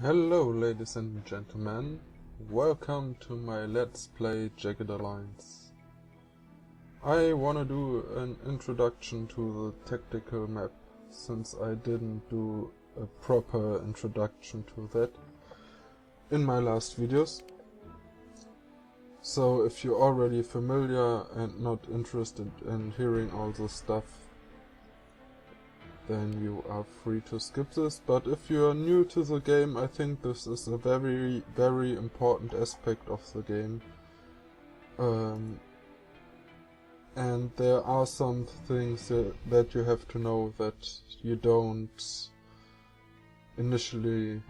Hello ladies and gentlemen, welcome to my Let's Play Jagged Alliance. I wanna do an introduction to the tactical map, since I didn't do a proper introduction to that in my last videos. So if you're already familiar and not interested in hearing all this stuff, then you are free to skip this, but if you are new to the game, I think this is a very, very important aspect of the game. And there are some things that you have to know that you don't initially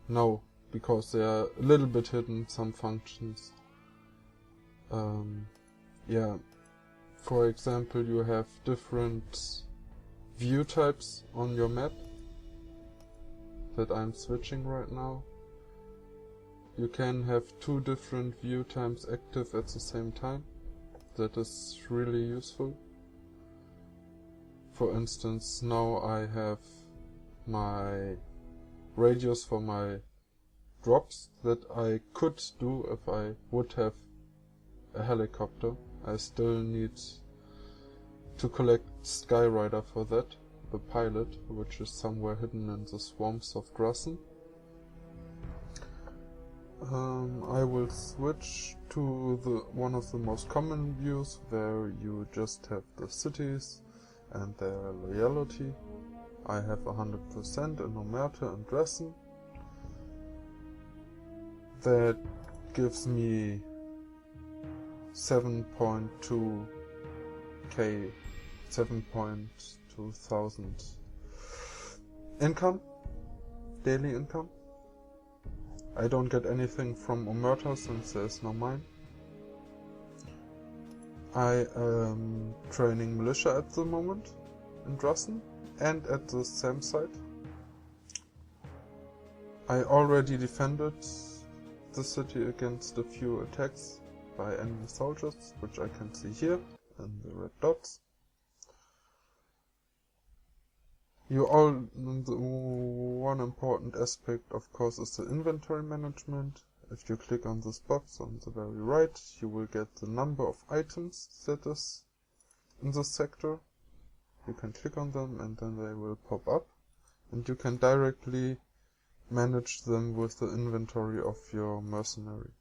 know, because they are a little bit hidden, some functions. Yeah, for example, you have different view types on your map that I'm switching right now. You can have two different view types active at the same time. That is really useful. For instance, now I have my radius for my drops that I could do if I would have a helicopter. I still need to collect Skyrider for that, the pilot, which is somewhere hidden in the swamps of Grassen. I will switch to one of the most common views, where you just have the cities and their loyalty. I have 100% in Omerta and Grassen. That gives me 7.2k 7.2 thousand income, daily income. I don't get anything from Omerta since there's no mine. I am training militia at the moment in Drassen and at the same site. I already defended the city against a few attacks by enemy soldiers, which I can see here in the red dots. One important aspect, of course, is the inventory management. If you click on this box on the very right, you will get the number of items that is in this sector. You can click on them and then they will pop up, and you can directly manage them with the inventory of your mercenary.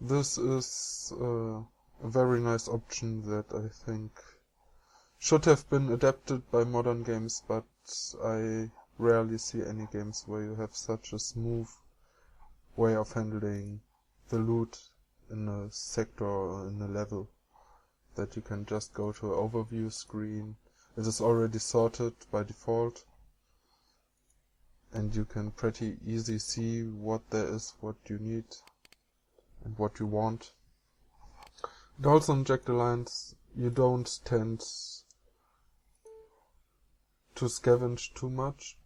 This is a very nice option that I think should have been adapted by modern games, but I rarely see any games where you have such a smooth way of handling the loot in a sector or in a level, that you can just go to an overview screen. It is already sorted by default, and you can pretty easily see what there is, what you need and what you want. And also in Jagged Alliance, you don't tend to scavenge too much,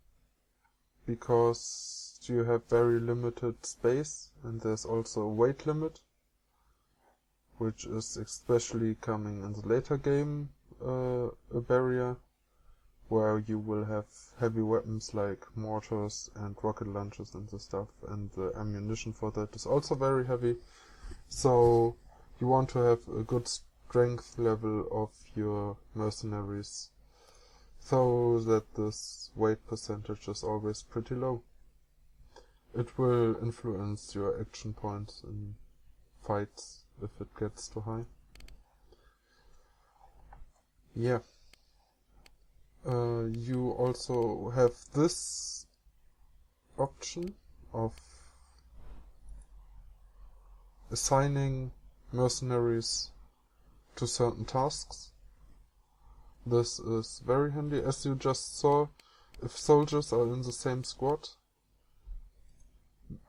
because you have very limited space, and there's also a weight limit, which is especially coming in the later game a barrier, where you will have heavy weapons like mortars and rocket launchers and the stuff, and the ammunition for that is also very heavy. So you want to have a good strength level of your mercenaries, so that this weight percentage is always pretty low. It will influence your action points in fights if it gets too high. Yeah. You also have this option of assigning mercenaries to certain tasks. This is very handy. As you just saw, if soldiers are in the same squad,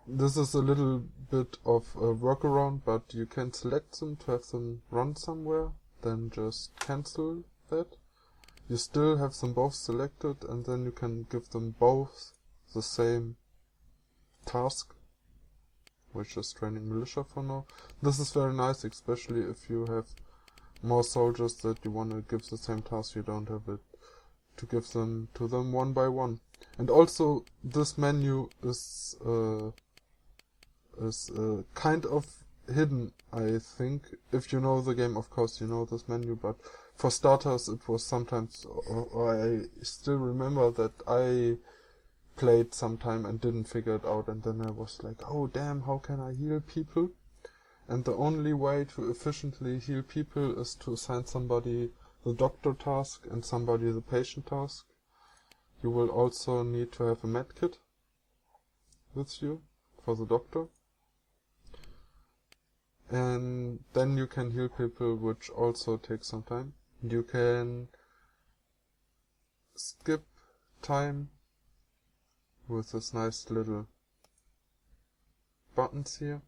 this is a little bit of a workaround, but you can select them to have them run somewhere, then just cancel that. You still have them both selected, and then you can give them both the same task. which is training militia for now. This is very nice, especially if you have more soldiers that you want to give the same task, you don't have it to give them to them one by one. And also, this menu is kind of hidden, I think. If you know the game, of course you know this menu, but for starters it was sometimes, or I still remember that I played sometime and didn't figure it out, and then I was like, oh damn, how can I heal people? And the only way to efficiently heal people is to assign somebody the doctor task and somebody the patient task. You will also need to have a medkit with you for the doctor. And then you can heal people, which also takes some time. You can skip time with this nice little buttons here.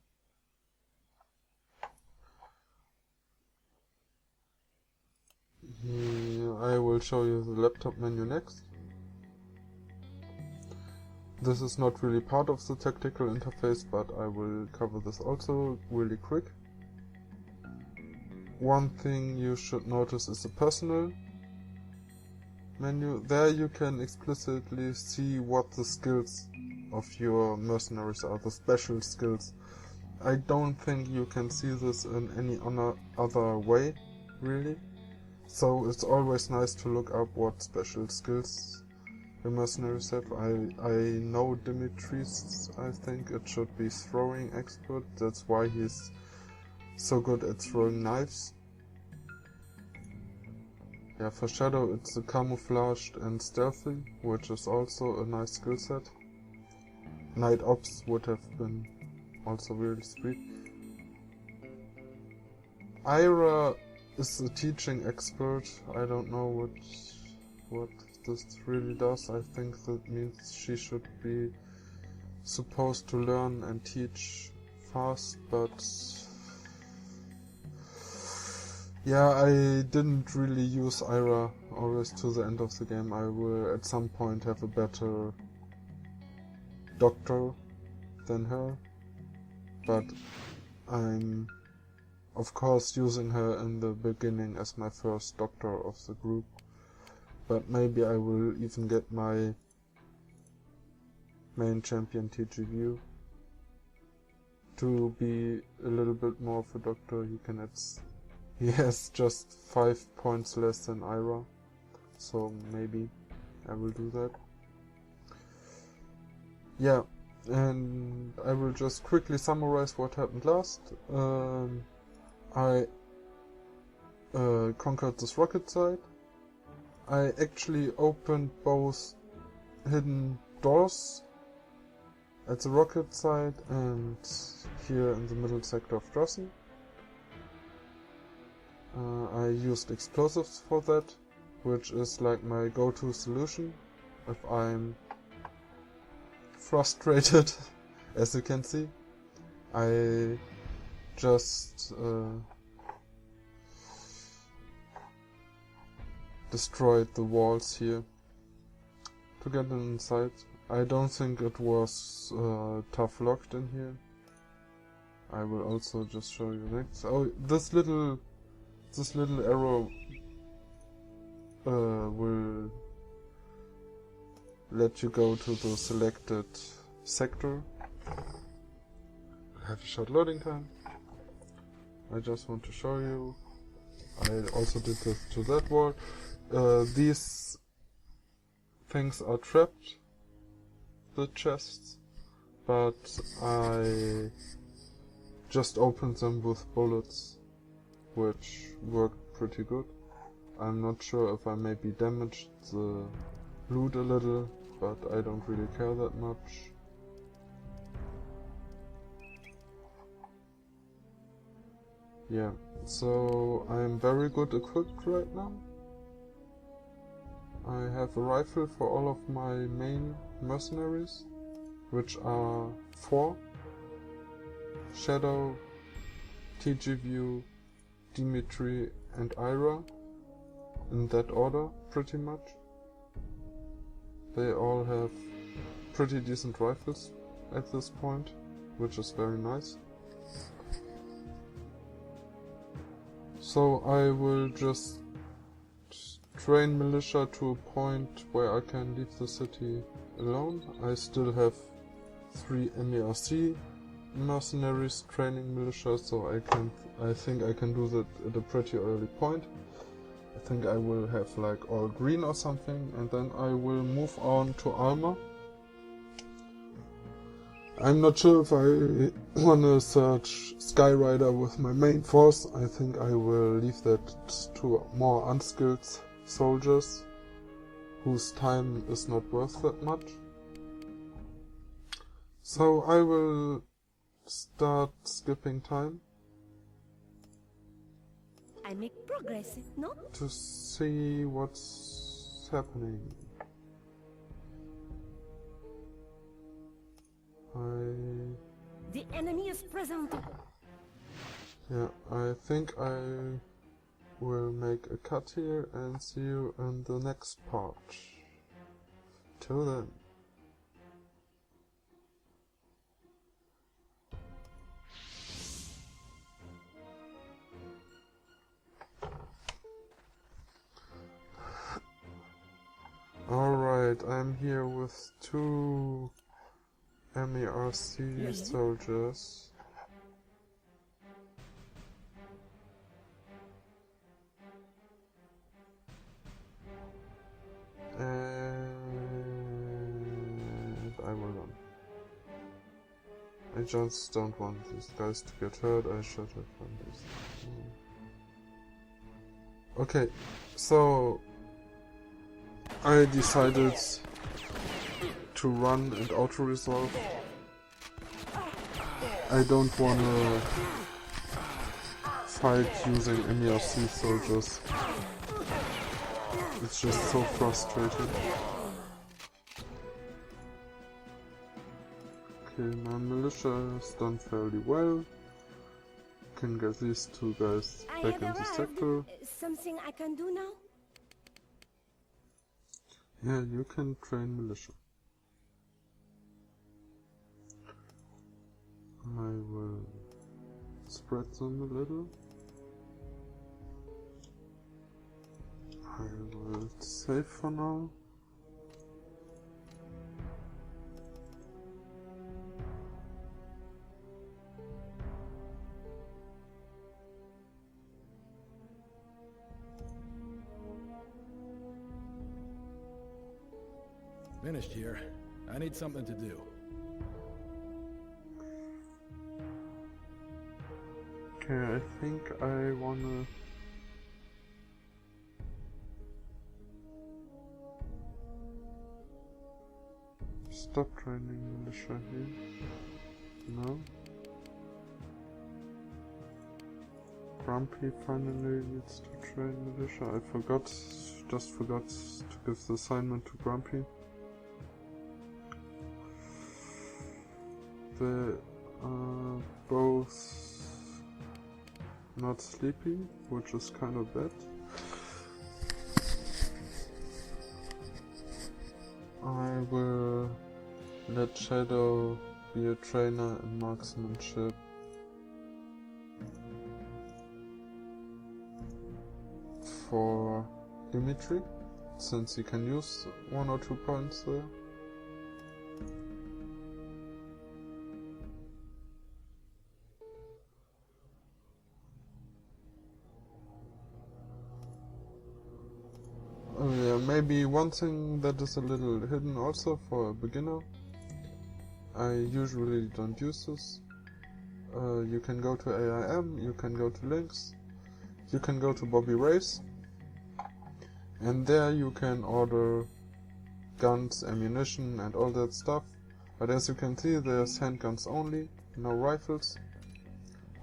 Here I will show you the laptop menu next. This is not really part of the tactical interface, but I will cover this also really quick. One thing you should notice is the personal menu. There you can explicitly see what the skills of your mercenaries are, the special skills. I don't think you can see this in any other way, really. So it's always nice to look up what special skills the mercenaries have. I know Dimitri's, I think it should be throwing expert, that's why he's so good at throwing knives. Yeah, for Shadow it's the camouflaged and stealthy, which is also a nice skill set. Night Ops would have been also really sweet. Ira is a teaching expert. I don't know what this really does. I think that means she should be supposed to learn and teach fast, but yeah, I didn't really use Ira always to the end of the game. I will at some point have a better doctor than her, but I'm of course using her in the beginning as my first doctor of the group. But maybe I will even get my main champion TGV to be a little bit more of a doctor. He has just 5 points less than Ira, so maybe I will do that. Yeah, and I will just quickly summarize what happened last. I conquered this rocket site. I actually opened both hidden doors at the rocket site and here in the middle sector of Drossen. I used explosives for that, which is like my go-to solution if I'm frustrated, as you can see. I just destroyed the walls here to get inside. I don't think it was tough locked in here. I will also just show you next. Oh, this little arrow will let you go to the selected sector. I have a short loading time. I just want to show you. I also did this to that wall. These things are trapped, the chests, but I just opened them with bullets, which worked pretty good. I'm not sure if I maybe damaged the loot a little, but I don't really care that much. Yeah, so I'm very good equipped right now. I have a rifle for all of my main mercenaries, which are 4. Shadow, TGV, Dimitri and Ira, in that order pretty much. They all have pretty decent rifles at this point. which is very nice. So I will just train militia to a point where I can leave the city alone. I still have 3 MERC mercenaries training militia, so I think I can do that at a pretty early point. I think I will have like all green or something, and then I will move on to armor. I'm not sure if I wanna search Skyrider with my main force. I think I will leave that to more unskilled soldiers whose time is not worth that much. So I will start skipping time. I make progress, no? To see what's happening. The enemy is present. Yeah, I think I will make a cut here and see you in the next part. Till then. Alright, I'm here with 2 MERC soldiers. And I will run. I just don't want these guys to get hurt. I should have done this. Okay, so I decided to run and auto-resolve. I don't wanna fight using MERC soldiers. It's just so frustrating. Okay, my militia is done fairly well. Can get these 2 guys back in the sector. Something I can do now? Yeah, you can train militia. I will spread them a little. I will save for now. Finished here. I need something to do. Okay, I think I wanna stop training militia here. No. Grumpy finally needs to train militia. I just forgot to give the assignment to Grumpy. They are both not sleepy, which is kind of bad. I will let Shadow be a trainer in marksmanship. For Dimitri, since he can use 1 or 2 points there. Oh yeah, maybe one thing that is a little hidden also for a beginner. I usually don't use this. You can go to AIM, you can go to links, you can go to Bobby Race, and there you can order guns, ammunition and all that stuff. But as you can see, there's handguns only, no rifles,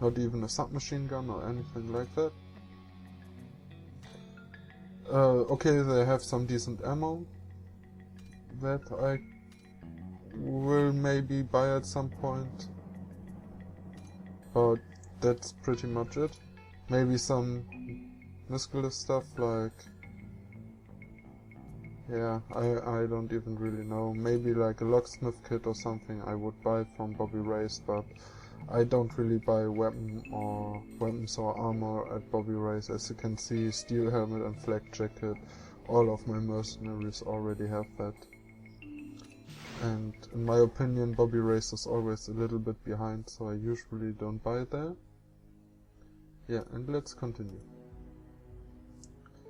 not even a submachine gun or anything like that. Okay, they have some decent ammo that I will maybe buy at some point, but that's pretty much it. Maybe some muscular stuff like Yeah, I don't even really know. Maybe like a locksmith kit or something I would buy from Bobby Ray's, but I don't really buy weapons or armor at Bobby Ray's. As you can see, steel helmet and flak jacket, all of my mercenaries already have that. And in my opinion, Bobby Ray's is always a little bit behind, so I usually don't buy there. Yeah, and let's continue.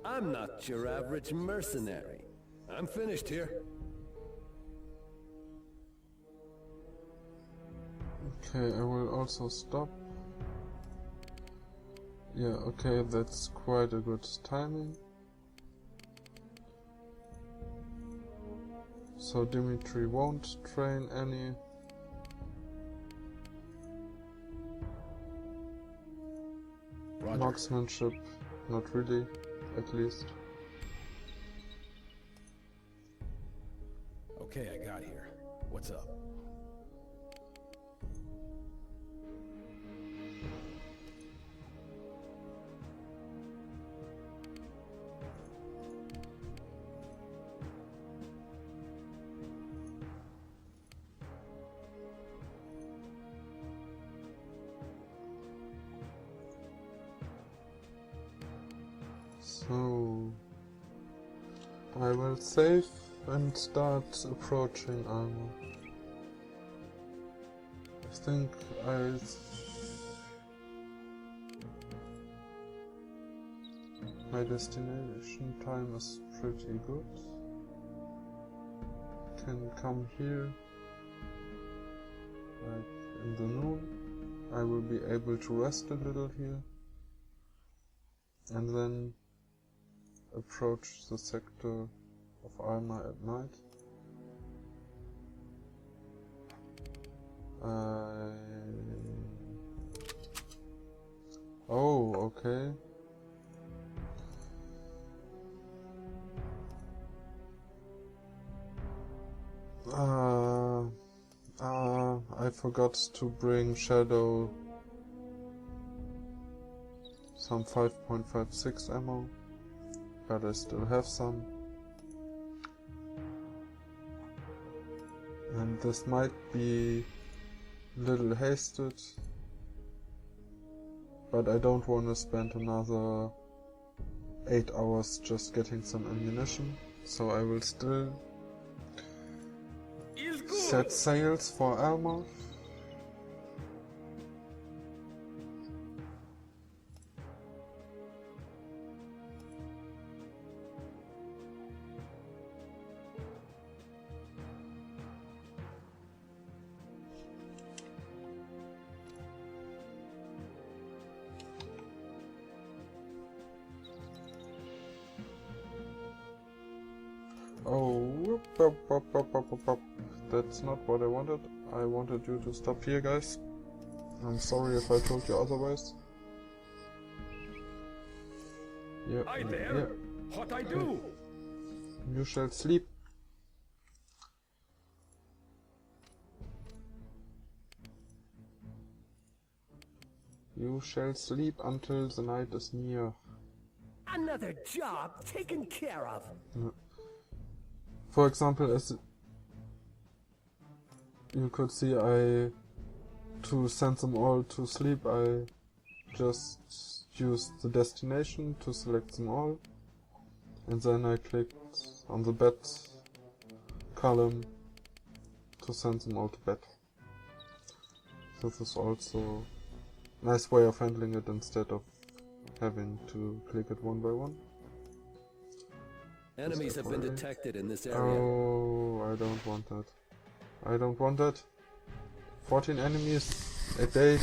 I'm not your average mercenary. I'm finished here. Okay, I will also stop. Yeah, okay, that's quite a good timing. So Dimitri won't train any. Roger. Marksmanship, not really, at least. Okay, I got here. What's up? So I will save and start approaching armor. I think my destination time is pretty good. Can come here like in the noon. I will be able to rest a little here and then approach the sector of armor at night. Oh, okay. I forgot to bring Shadow some 5.56 ammo, but I still have some. And this might be a little hasted, but I don't want to spend another 8 hours just getting some ammunition, so I will still set sails for armor. Oh, that's not what I wanted. I wanted you to stop here, guys. I'm sorry if I told you otherwise. Yeah, Hi there. What I do? You shall sleep. You shall sleep until the night is near. Another job taken care of. For example, as you could see, to send them all to sleep, I just used the destination to select them all, and then I clicked on the bed column to send them all to bed. This is also a nice way of handling it instead of having to click it one by one. Enemies have been detected in this area. Oh, I don't want that. I don't want that. 14 enemies a day.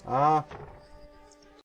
Ah!